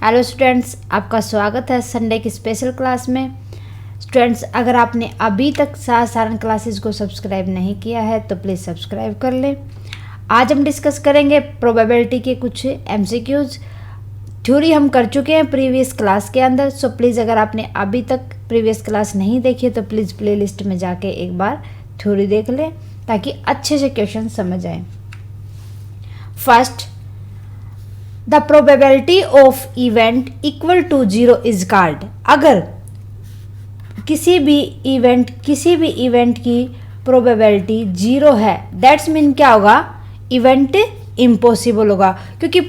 Hello students, आपका स्वागत है संडे की स्पेशल क्लास में। स्टूडेंट्स, अगर आपने अभी तक साधारण क्लासेस को सब्सक्राइब नहीं किया है तो प्लीज़ सब्सक्राइब कर लें। आज हम डिस्कस करेंगे प्रोबेबिलिटी के कुछ एमसीक्यूज। थ्योरी हम कर चुके हैं प्रीवियस क्लास के अंदर, सो प्लीज़ अगर आपने अभी तक प्रीवियस क्लास नहीं देखी तो प्लीज़ प्लेलिस्ट में जाके एक बार थ्योरी देख लें ताकि अच्छे से क्वेश्चन समझ आए। First, the probability of event equal to 0 is called. अगर किसी भी इवेंट की प्रोबेबिलिटी 0 है, दैट्स मीन क्या होगा, इवेंट इम्पॉसिबल होगा, क्योंकि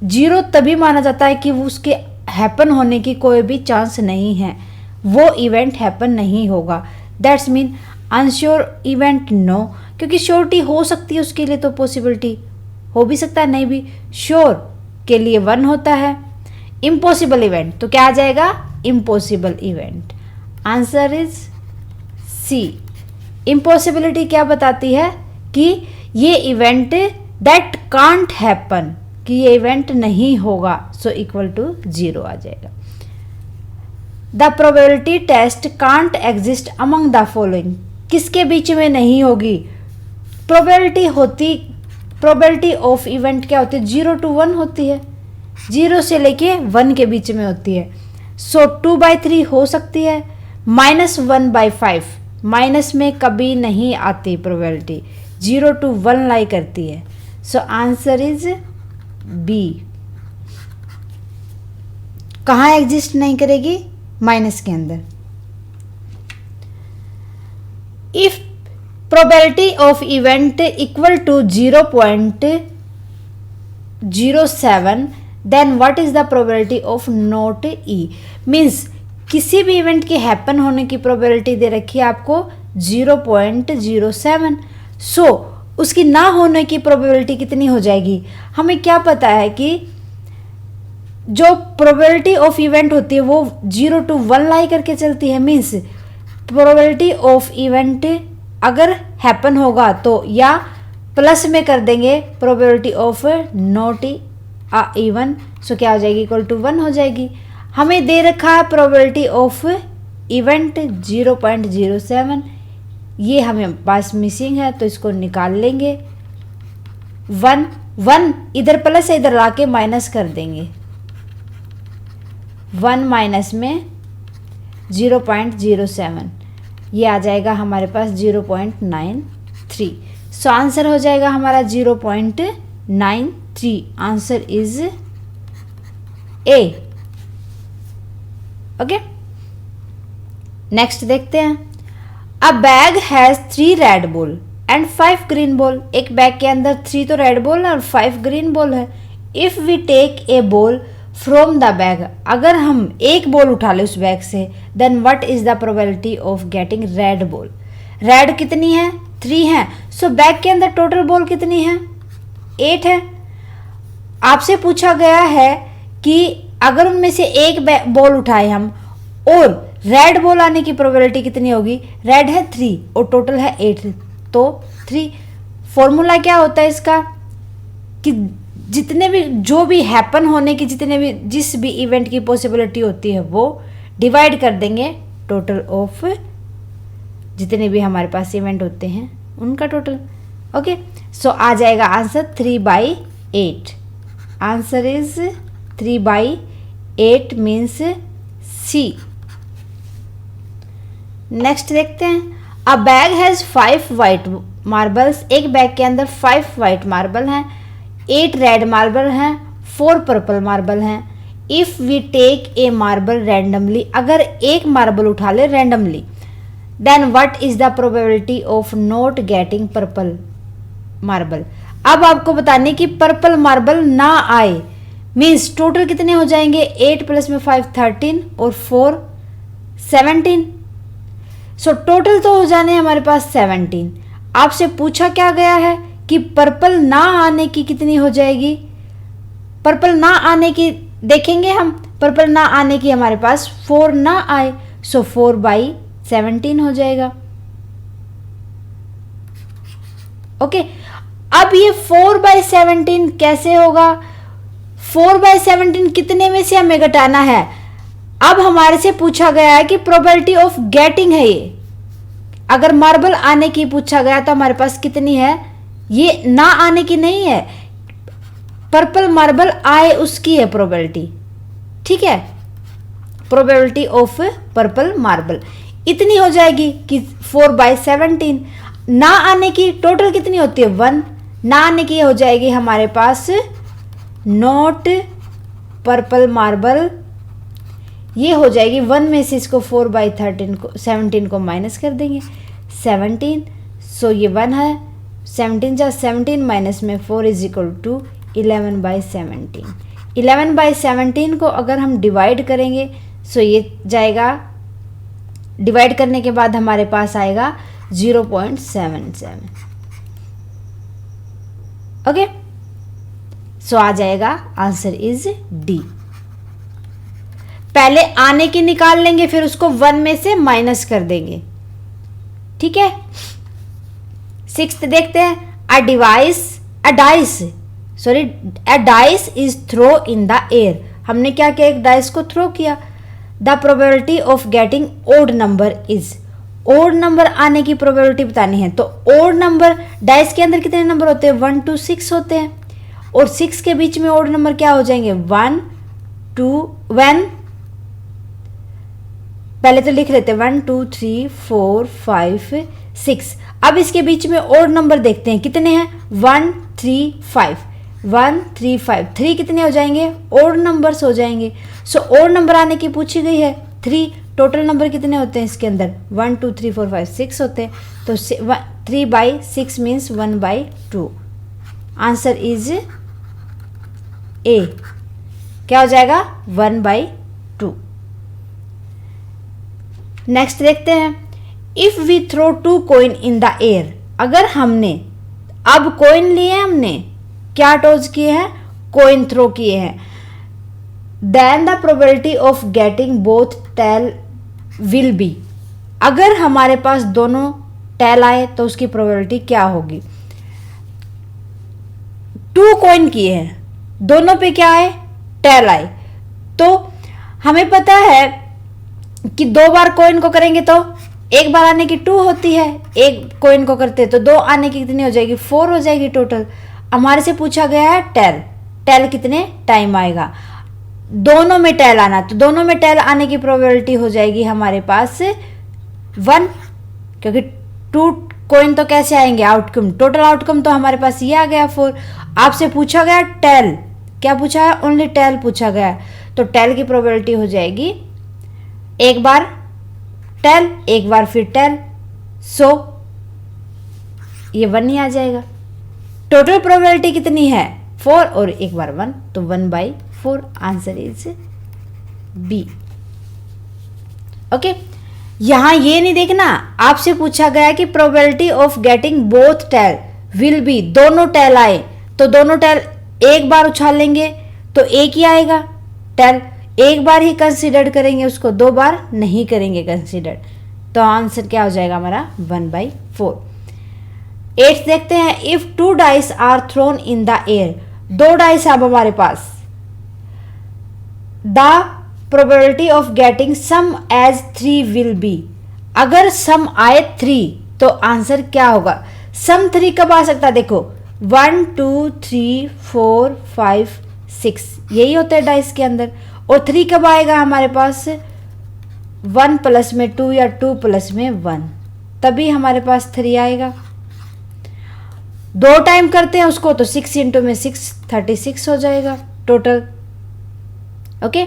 0 तभी माना जाता है कि वो उसके हैपन होने की कोई भी चांस नहीं है, वो इवेंट हैपन नहीं होगा। That's mean unsure event no, क्योंकि श्योरिटी हो सकती है उसके लिए, तो पॉसिबिलिटी हो भी सकता है, नहीं भी। श्योर के लिए 1 होता है। इम्पॉसिबल इवेंट तो क्या आ जाएगा, impossible event. Answer is C. Impossibility क्या बताती है कि ये इवेंट दैट कांट हैपन, कि ये इवेंट नहीं होगा, सो इक्वल टू 0 आ जाएगा। The probability test can't exist among the following, किसके बीच में नहीं होगी। प्रोबेबिलिटी ऑफ इवेंट क्या होती है, 0 to 1 होती है, 0 से लेके 1 के बीच में होती है। सो 2/3 हो सकती है, -1/5, माइनस में कभी नहीं आती प्रोबेबिलिटी, 0 to 1 लाई करती है। So answer is B. कहाँ एग्जिस्ट नहीं करेगी, माइनस के अंदर। If probability of event equal to 0.07, then what is the probability of not E? Means किसी भी इवेंट के हैपन होने की प्रोबेबिलिटी दे रखी है आपको 0.07। सो उसकी ना होने की प्रोबेबिलिटी कितनी हो जाएगी। हमें क्या पता है कि जो प्रोबेबिलिटी ऑफ इवेंट होती है वो 0 to 1 लाई करके चलती है। मीन्स प्रोबेबिलिटी ऑफ इवेंट अगर हैपन होगा तो या प्लस में कर देंगे प्रोबेबिलिटी ऑफ नॉट इवन, सो क्या हो जाएगी, इक्वल टू 1 हो जाएगी। हमें दे रखा है प्रोबेबिलिटी ऑफ इवेंट 0.07, ये हमें पास मिसिंग है तो इसको निकाल लेंगे। 1 इधर प्लस है, इधर लाके माइनस कर देंगे। 1 माइनस में 0.07, ये आ जाएगा हमारे पास 0.93। सो आंसर हो जाएगा हमारा 0.93। Answer is A. Okay, next देखते हैं। A bag has 3 red ball and 5 green ball. एक बैग के अंदर 3 तो रेड बॉल और 5 ग्रीन बॉल है। If we take a ball from the bag, अगर हम एक बॉल उठा ले उस बैग से, then what is the probability of getting red ball. Red कितनी है, 3 है। सो बैग के अंदर टोटल बॉल कितनी है, 8 है। आपसे पूछा गया है कि अगर उनमें से एक बॉल उठाए हम और रेड बॉल आने की प्रोबेबिलिटी कितनी होगी। रेड है 3 और टोटल है 8, तो 3। फॉर्मूला क्या होता है इसका कि जितने भी जो भी हैपन होने की जिस भी इवेंट की पॉसिबिलिटी होती है वो डिवाइड कर देंगे टोटल ऑफ जितने भी हमारे पास इवेंट होते हैं उनका टोटल। ओके, सो आ जाएगा answer 3/8। Answer is 3/8 means C. Next देखते हैं। A bag has 5 white marbles. एक बैग के अंदर 5 वाइट मार्बल हैं, 8 रेड मार्बल हैं, 4 पर्पल मार्बल हैं। If we take a marble randomly, अगर एक मार्बल उठा ले randomly, then what is the probability of not getting purple marble. अब आपको बताने की पर्पल मार्बल ना आए, मीन्स टोटल कितने हो जाएंगे, 8 + 5 13 और 4 17। सो टोटल तो हो जाने हमारे पास 17। आपसे पूछा क्या गया है कि पर्पल ना आने की कितनी हो जाएगी। पर्पल ना आने की देखेंगे हम, पर्पल ना आने की हमारे पास 4 ना आए, सो 4/17 हो जाएगा। ओके, अब ये 4/17 कैसे होगा। 4/17 कितने में से हमें घटाना है। अब हमारे से पूछा गया है कि प्रोबेबिलिटी ऑफ गेटिंग है ये, अगर मार्बल आने की पूछा गया तो हमारे पास कितनी है, ये ना आने की नहीं है, पर्पल मार्बल आए उसकी है प्रोबेबिलिटी, ठीक है। प्रोबेबिलिटी ऑफ पर्पल मार्बल इतनी हो जाएगी कि 4/17। ना आने की टोटल कितनी होती है 1, ना आने की हो जाएगी हमारे पास नॉट पर्पल मार्बल, ये हो जाएगी 1 में से इसको 4/13 को 17 को माइनस कर देंगे 17, सो ये 1 है, 17 जा 17 माइनस में 4 इज इक्वल टू 11/17। 11/17 को अगर हम डिवाइड करेंगे सो ये जाएगा, डिवाइड करने के बाद हमारे पास आएगा 0.77, ओके। सो आ जाएगा आंसर इज डी। पहले आने की निकाल लेंगे फिर उसको 1 में से माइनस कर देंगे, ठीक है। 6th देखते हैं, a dice is throw in the air. हमने क्या किया, एक डाइस को थ्रो किया। The probability of getting odd number is, odd number आने की प्रोबेबिलिटी बतानी है, तो ओड नंबर डाइस के अंदर कितने नंबर होते हैं 1 to 6 होते हैं, और 6 के बीच में ओड नंबर क्या हो जाएंगे 1 2 1, पहले तो लिख लेते हैं 1 2 3 4 5 6। अब इसके बीच में ओड नंबर देखते हैं कितने हैं 1 3 5 1 3 5, 3 कितने हो जाएंगे ओड नंबर्स हो जाएंगे। सो ओड नंबर आने की पूछी गई है 3, टोटल नंबर कितने होते हैं इसके अंदर 1 2 3 4 5 6 होते हैं, तो 3/6 मीन्स 1/2। आंसर इज ए, क्या हो जाएगा 1/2। नेक्स्ट देखते हैं, if we throw 2 coin in the air. अगर हमने अब कॉइन लिए हैं, हमने क्या टॉस किए हैं कॉइन थ्रो किए हैं, then the probability of getting both tail will be. अगर हमारे पास दोनों टेल आए तो उसकी प्रोबेबिलिटी क्या होगी। 2 कॉइन किए हैं, दोनों पे क्या आए टेल आए, तो हमें पता है कि 2 बार कॉइन को करेंगे तो एक बार आने की 2 होती है, एक कॉइन को करते तो 2 आने की कितनी हो जाएगी 4 हो जाएगी टोटल। हमारे से पूछा गया है टेल, टेल कितने टाइम आएगा, दोनों में टेल आना, तो दोनों में टेल आने की प्रोबेबिलिटी हो जाएगी हमारे पास 1, क्योंकि 2 कॉइन तो कैसे आएंगे आउटकम, टोटल आउटकम तो हमारे पास ये आ गया 4। आपसे पूछा गया टेल, क्या पूछा है ओनली टेल पूछा गया, तो टेल की प्रोबेबिलिटी हो जाएगी एक बार टेल एक बार फिर टेल, सो ये 1 ही आ जाएगा। टोटल प्रोबेबिलिटी कितनी है 4 और एक बार 1, तो 1/4। Answer is B, okay. यहां ये नहीं देखना, आपसे पूछा गया कि probability of getting both tail will be, दोनों टेल आए तो दोनों टेल एक बार उछाल लेंगे तो एक ही आएगा टेल, एक बार ही कंसीडर करेंगे उसको, 2 बार नहीं करेंगे कंसीडर, तो आंसर क्या हो जाएगा हमारा 1/4। 8 देखते हैं, if 2 dice are thrown in the air. 2 dice अब हमारे पास, the probability of getting sum as 3 will be. अगर सम आए 3 तो आंसर क्या होगा, सम 3 कब आ सकता है, देखो 1 2 3 4 5 6 यही होता है डाइस के अंदर, और 3 कब आएगा हमारे पास 1 प्लस में 2 या 2 प्लस में 1, तभी हमारे पास 3 आएगा। 2 टाइम करते हैं उसको तो 6 इंटू में 6 36 हो जाएगा टोटल, ओके।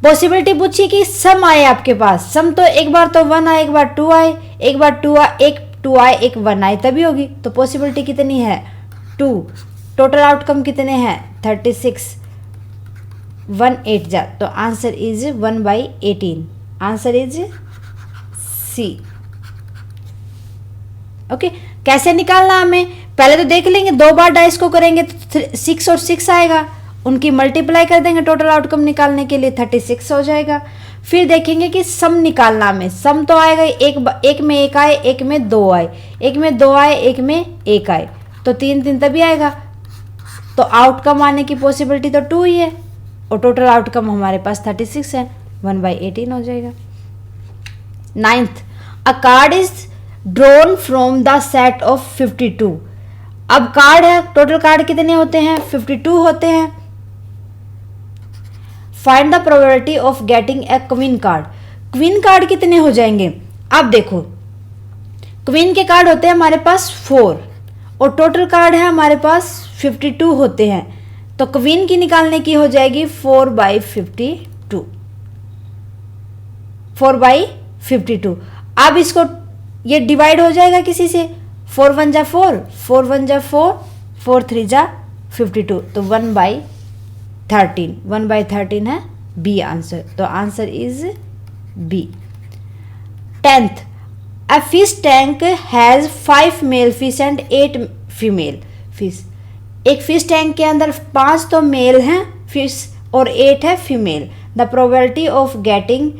पॉसिबिलिटी पूछी कि सम आए आपके पास, सम तो एक बार तो 1 आए एक बार 2 आए, एक बार 2 आए एक 2 आए एक 1 आए तभी होगी, तो पॉसिबिलिटी कितनी है 2, टोटल आउटकम कितने हैं 36, 1 8 जा, तो answer is 1/18। Answer is C, okay. कैसे निकालना हमें, पहले तो देख लेंगे 2 बार डाइस को करेंगे तो 6 और 6 आएगा, उनकी मल्टीप्लाई कर देंगे टोटल आउटकम निकालने के लिए 36 हो जाएगा। फिर देखेंगे कि सम निकालना हमें, सम तो आएगा एक में 1 आए एक में 2 आए, एक में 2 आए एक में 1 आए, तो 3 3 तभी आएगा तो आउटकम आने की पॉसिबिलिटी तो 2 ही है, और टोटल आउटकम हमारे पास 36 है, 1/18 हो जाएगा। 9th, a card is drawn from the set of 52। अब कार्ड है, टोटल कार्ड कितने होते हैं, 52 होते हैं। Find the probability of getting a queen card. Queen card कितने हो जाएंगे, अब देखो क्वीन के कार्ड होते हैं हमारे पास 4 और टोटल कार्ड है हमारे पास 52 होते हैं, तो क्वीन की निकालने की हो जाएगी 4/52, 4/52। अब इसको ये डिवाइड हो जाएगा किसी से, 4 1 जा 4, 4 1 जा 4, 4 3 जा 52, तो 1/13, 1/13 है बी आंसर, तो answer is B. 10th, a fish tank has 5 male fish and 8 female fish। एक फिश टैंक के अंदर 5 तो मेल हैं फिश और 8 है female. The probability of getting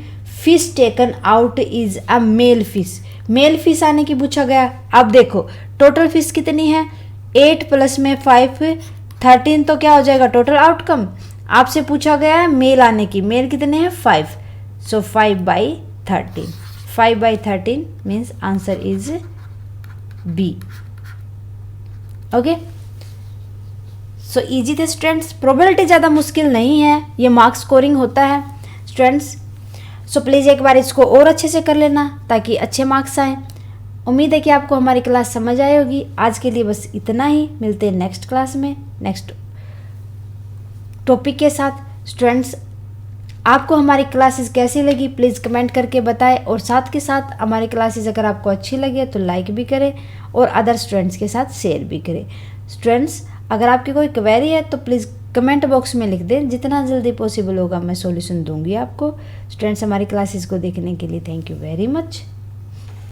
fish taken out is a male fish. Male fish आने की पूछा गया। अब देखो टोटल फिश कितनी है, 8 प्लस में 5 13, तो क्या हो जाएगा टोटल आउटकम। आपसे पूछा गया है मेल आने की, मेल कितने हैं 5, so 5/13, 5/13 means answer is B. Okay, so easy थे स्टूडेंट्स, प्रोबेबिलिटी ज़्यादा मुश्किल नहीं है, ये मार्क्स स्कोरिंग होता है स्टूडेंट्स। सो प्लीज़ एक बार इसको और अच्छे से कर लेना ताकि अच्छे मार्क्स आएँ। उम्मीद है कि आपको हमारी क्लास समझ आई होगी। आज के लिए बस इतना ही, मिलते हैं नेक्स्ट क्लास में नेक्स्ट टॉपिक के साथ। स्टूडेंट्स आपको हमारी क्लासेस कैसी लगी प्लीज़ कमेंट करके बताएं, और साथ के साथ हमारी क्लासेस अगर आपको अच्छी लगे तो लाइक भी करें और अदर स्टूडेंट्स के साथ शेयर भी करें। स्टूडेंट्स अगर आपकी कोई क्वेरी है तो प्लीज़ कमेंट बॉक्स में लिख दें, जितना जल्दी पॉसिबल होगा मैं सॉल्यूशन दूंगी आपको। स्टूडेंट्स हमारी क्लासेस को देखने के लिए थैंक यू वेरी मच।